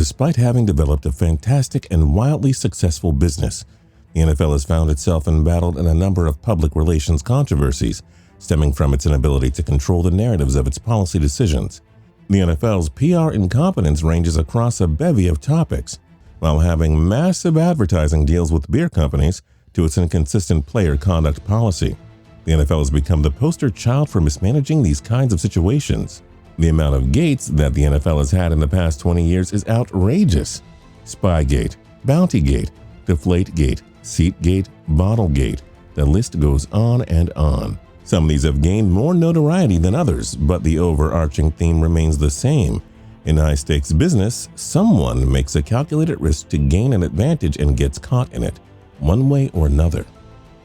despite having developed a fantastic and wildly successful business, the NFL has found itself embattled in a number of public relations controversies stemming from its inability to control the narratives of its policy decisions. The NFL's PR incompetence ranges across a bevy of topics, while having massive advertising deals with beer companies to its inconsistent player conduct policy. The NFL has become the poster child for mismanaging these kinds of situations. The amount of gates that the NFL has had in the past 20 years is outrageous. Spygate, Bountygate, Deflategate, Seatgate, Bottlegate. The list goes on and on. Some of these have gained more notoriety than others, but the overarching theme remains the same. In high-stakes business, someone makes a calculated risk to gain an advantage and gets caught in it, one way or another.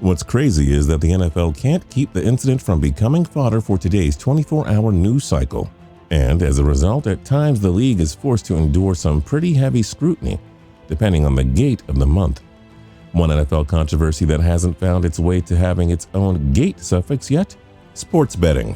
What's crazy is that the NFL can't keep the incident from becoming fodder for today's 24-hour news cycle. And as a result, at times the league is forced to endure some pretty heavy scrutiny, depending on the gate of the month. One NFL controversy that hasn't found its way to having its own gate suffix yet? Sports betting.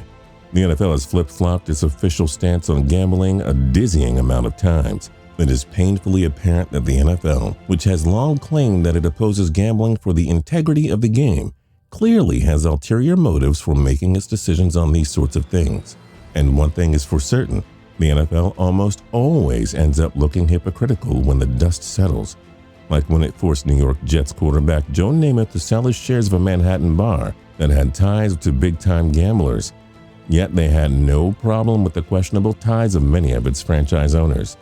The NFL has flip-flopped its official stance on gambling a dizzying amount of times. It is painfully apparent that the NFL, which has long claimed that it opposes gambling for the integrity of the game, clearly has ulterior motives for making its decisions on these sorts of things. And one thing is for certain, the NFL almost always ends up looking hypocritical when the dust settles, like when it forced New York Jets quarterback Joe Namath to sell his shares of a Manhattan bar that had ties to big-time gamblers. Yet they had no problem with the questionable ties of many of its franchise owners.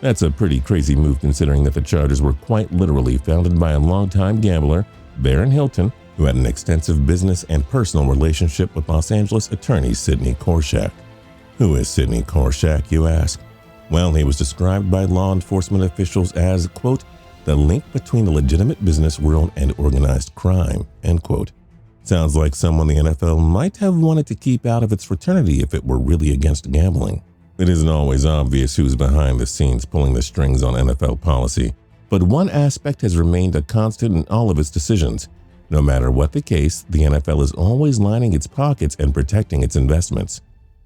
That's a pretty crazy move considering that the Chargers were quite literally founded by a longtime gambler, Baron Hilton, who had an extensive business and personal relationship with Los Angeles attorney Sidney Korshak. Who is Sidney Korshak, you ask? Well, he was described by law enforcement officials as, quote, the link between the legitimate business world and organized crime, end quote. Sounds like someone the NFL might have wanted to keep out of its fraternity if it were really against gambling. It isn't always obvious who's behind the scenes pulling the strings on NFL policy, but one aspect has remained a constant in all of its decisions. No matter what the case, the NFL is always lining its pockets and protecting its investments.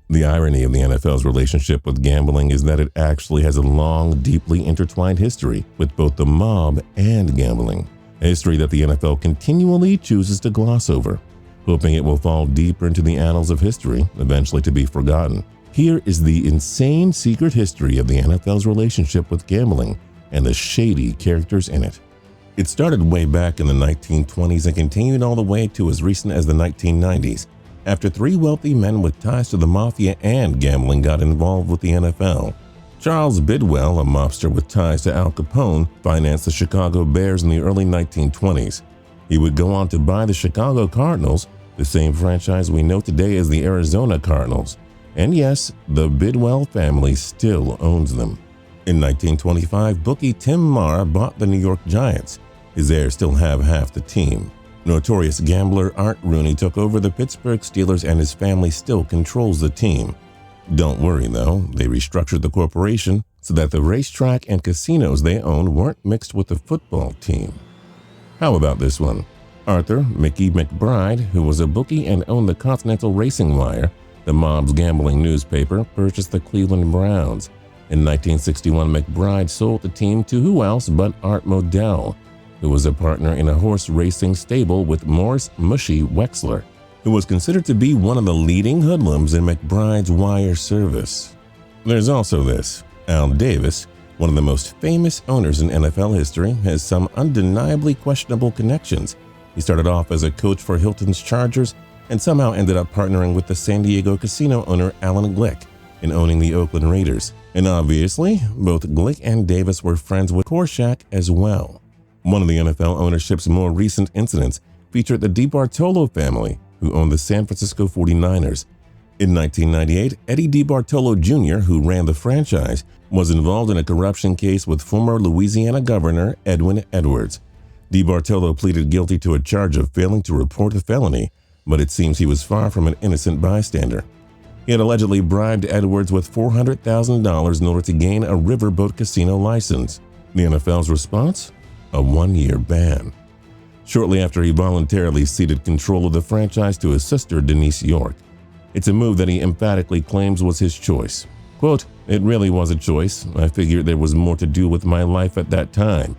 The irony of the NFL's relationship with gambling is that it actually has a long, deeply intertwined history with both the mob and gambling, a history that the NFL continually chooses to gloss over, hoping it will fall deeper into the annals of history, eventually to be forgotten. Here is the insane secret history of the NFL's relationship with gambling and the shady characters in it. It started way back in the 1920s and continued all the way to as recent as the 1990s, after three wealthy men with ties to the mafia and gambling got involved with the NFL. Charles Bidwell, a mobster with ties to Al Capone, financed the Chicago Bears in the early 1920s. He would go on to buy the Chicago Cardinals, the same franchise we know today as the Arizona Cardinals. And yes, the Bidwell family still owns them. In 1925, bookie Tim Mara bought the New York Giants. His heirs still have half the team. Notorious gambler Art Rooney took over the Pittsburgh Steelers and his family still controls the team. Don't worry though, they restructured the corporation so that the racetrack and casinos they owned weren't mixed with the football team. How about this one? Arthur Mickey McBride, who was a bookie and owned the Continental Racing Wire, the mob's gambling newspaper, purchased the Cleveland Browns. In 1961, McBride sold the team to who else but Art Modell, who was a partner in a horse racing stable with Morris "Mushy" Wexler, who was considered to be one of the leading hoodlums in McBride's wire service. There's also this. Al Davis, one of the most famous owners in NFL history, has some undeniably questionable connections. He started off as a coach for Hilton's Chargers and somehow ended up partnering with the San Diego casino owner Alan Glick in owning the Oakland Raiders. And obviously, both Glick and Davis were friends with Korshak as well. One of the NFL ownership's more recent incidents featured the Debartolo family, who owned the San Francisco 49ers. In 1998, Eddie Debartolo Jr., who ran the franchise, was involved in a corruption case with former Louisiana Governor Edwin Edwards. Debartolo pleaded guilty to a charge of failing to report a felony, but it seems he was far from an innocent bystander. He had allegedly bribed Edwards with $400,000 in order to gain a riverboat casino license. The NFL's response? A one-year ban. Shortly after, he voluntarily ceded control of the franchise to his sister, Denise York. It's a move that he emphatically claims was his choice. Quote, "It really was a choice. I figured there was more to do with my life at that time.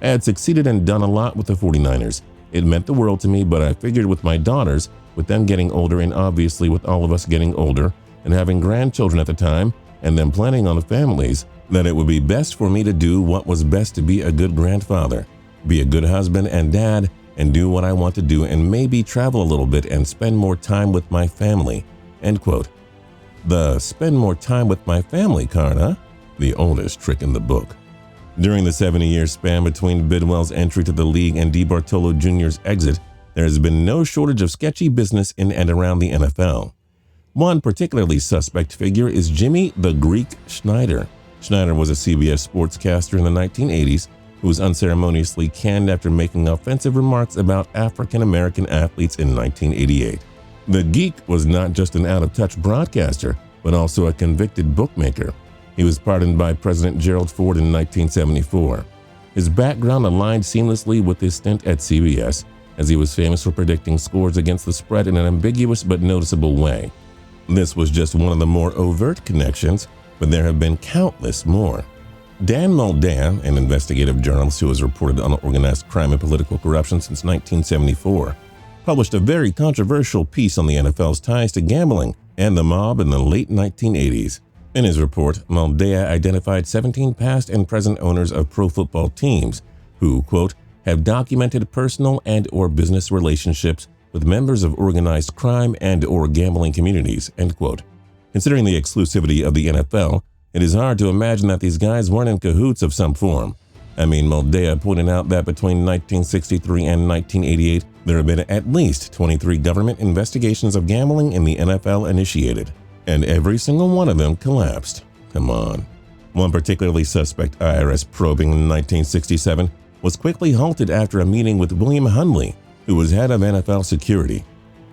I had succeeded and done a lot with the 49ers. It meant the world to me, but I figured with my daughters, with them getting older and obviously with all of us getting older and having grandchildren at the time and them planning on families, that it would be best for me to do what was best to be a good grandfather, be a good husband and dad, and do what I want to do and maybe travel a little bit and spend more time with my family." End quote. The "spend more time with my family" card, huh? The oldest trick in the book. During the 70-year span between Bidwell's entry to the league and Debartolo Jr.'s exit, there has been no shortage of sketchy business in and around the NFL. One particularly suspect figure is Jimmy the Greek Schneider. Schneider was a CBS sportscaster in the 1980s who was unceremoniously canned after making offensive remarks about African-American athletes in 1988. The geek was not just an out-of-touch broadcaster, but also a convicted bookmaker. He was pardoned by President Gerald Ford in 1974. His background aligned seamlessly with his stint at CBS, as he was famous for predicting scores against the spread in an ambiguous but noticeable way. This was just one of the more overt connections, but there have been countless more. Dan Moldea, an investigative journalist who has reported on organized crime and political corruption since 1974, published a very controversial piece on the NFL's ties to gambling and the mob in the late 1980s. In his report, Moldea identified 17 past and present owners of pro football teams who, quote, "have documented personal and/or business relationships with members of organized crime and/or gambling communities," end quote. Considering the exclusivity of the NFL, it is hard to imagine that these guys weren't in cahoots of some form. I mean, Moldea pointed out that between 1963 and 1988, there have been at least 23 government investigations of gambling in the NFL initiated, and every single one of them collapsed. Come on. One particularly suspect IRS probing in 1967 was quickly halted after a meeting with William Hundley, who was head of NFL security.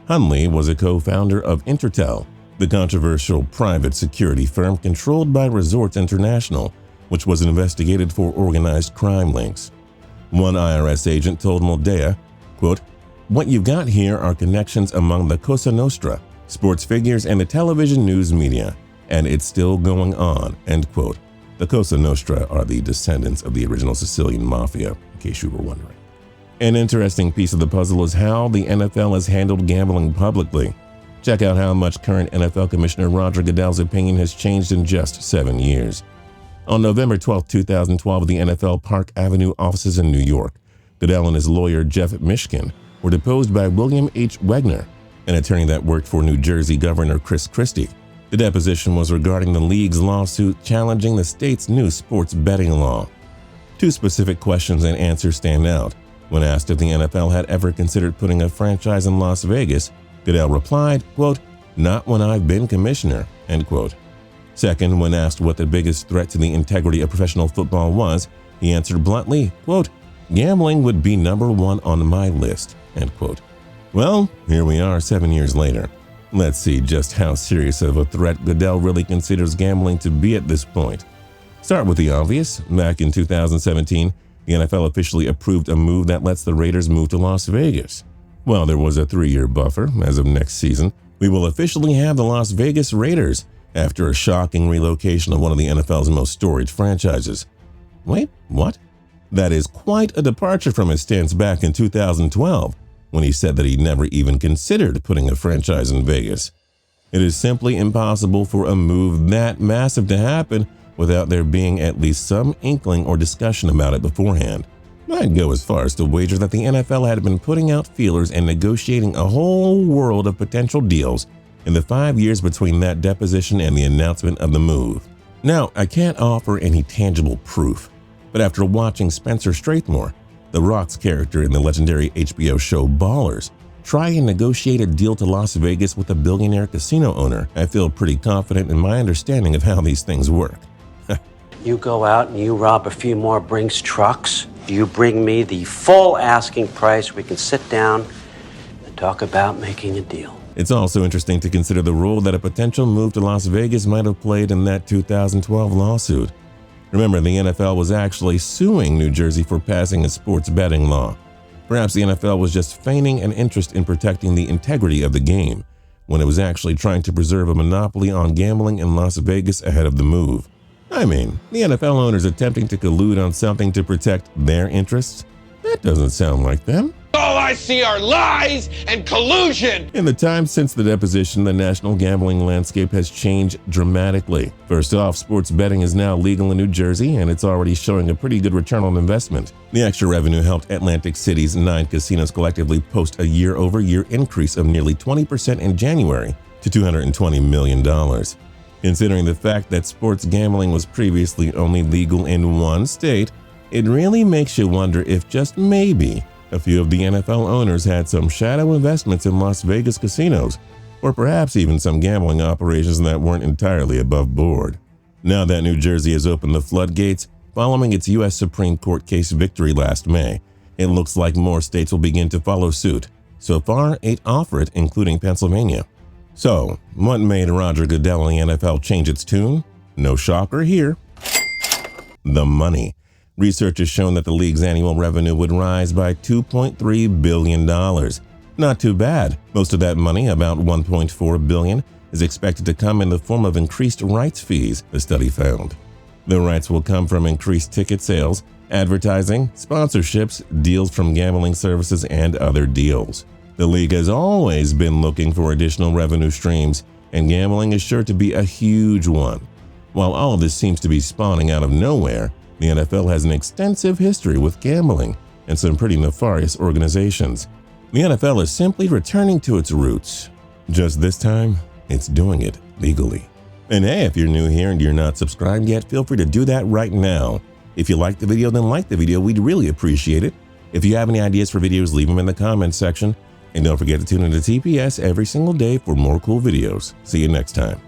Hundley was a co-founder of Intertel, the controversial private security firm controlled by Resorts International, which was investigated for organized crime links. One IRS agent told Moldea, quote, "What you've got here are connections among the Cosa Nostra, sports figures, and the television news media, and it's still going on," end quote. The Cosa Nostra are the descendants of the original Sicilian mafia, in case you were wondering. An interesting piece of the puzzle is how the NFL has handled gambling publicly. Check out how much current NFL Commissioner Roger Goodell's opinion has changed in just 7 years. On November 12, 2012, at the NFL Park Avenue offices in New York, Goodell and his lawyer Jeff Mishkin were deposed by William H. Wegner, an attorney that worked for New Jersey Governor Chris Christie. The deposition was regarding the league's lawsuit challenging the state's new sports betting law. Two specific questions and answers stand out. When asked if the NFL had ever considered putting a franchise in Las Vegas, Goodell replied, quote, "Not when I've been commissioner," end quote. Second, when asked what the biggest threat to the integrity of professional football was, he answered bluntly, quote, "Gambling would be number one on my list," end quote. Well, here we are 7 years later. Let's see just how serious of a threat Goodell really considers gambling to be at this point. Start with the obvious. Back in 2017, the NFL officially approved a move that lets the Raiders move to Las Vegas. Well, there was a 3-year buffer. As of next season, we will officially have the Las Vegas Raiders after a shocking relocation of one of the NFL's most storied franchises. Wait, what? That is quite a departure from his stance back in 2012, when he said that he never even considered putting a franchise in Vegas. It is simply impossible for a move that massive to happen without there being at least some inkling or discussion about it beforehand. I'd go as far as to wager that the NFL had been putting out feelers and negotiating a whole world of potential deals in the 5 years between that deposition and the announcement of the move. Now, I can't offer any tangible proof, but after watching Spencer Strathmore, The Rock's character in the legendary HBO show Ballers, try and negotiate a deal to Las Vegas with a billionaire casino owner, I feel pretty confident in my understanding of how these things work. You go out and you rob a few more Brinks trucks. You bring me the full asking price. We can sit down and talk about making a deal. It's also interesting to consider the role that a potential move to Las Vegas might have played in that 2012 lawsuit. Remember, the NFL was actually suing New Jersey for passing a sports betting law. Perhaps the NFL was just feigning an interest in protecting the integrity of the game. when it was actually trying to preserve a monopoly on gambling in Las Vegas ahead of the move. I mean, the NFL owners attempting to collude on something to protect their interests? That doesn't sound like them. All I see are lies and collusion! In the time since the deposition, the national gambling landscape has changed dramatically. First off, sports betting is now legal in New Jersey, and it's already showing a pretty good return on investment. The extra revenue helped Atlantic City's 9 casinos collectively post a year-over-year increase of nearly 20% in January to $220 million. Considering the fact that sports gambling was previously only legal in one state, it really makes you wonder if just maybe a few of the NFL owners had some shadow investments in Las Vegas casinos, or perhaps even some gambling operations that weren't entirely above board. Now that New Jersey has opened the floodgates following its U.S. Supreme Court case victory last May, it looks like more states will begin to follow suit. So far, 8 offer it, including Pennsylvania. So, what made Roger Goodell and the NFL change its tune? No shocker here. The money. Research has shown that the league's annual revenue would rise by $2.3 billion. Not too bad. Most of that money, about $1.4 billion, is expected to come in the form of increased rights fees, the study found. The rights will come from increased ticket sales, advertising, sponsorships, deals from gambling services, and other deals. The league has always been looking for additional revenue streams, and gambling is sure to be a huge one. While all of this seems to be spawning out of nowhere, the NFL has an extensive history with gambling and some pretty nefarious organizations. The NFL is simply returning to its roots. Just this time, it's doing it legally. And hey, if you're new here and you're not subscribed yet, feel free to do that right now. If you liked the video, then like the video. We'd really appreciate it. If you have any ideas for videos, leave them in the comments section. And don't forget to tune into TPS every single day for more cool videos. See you next time.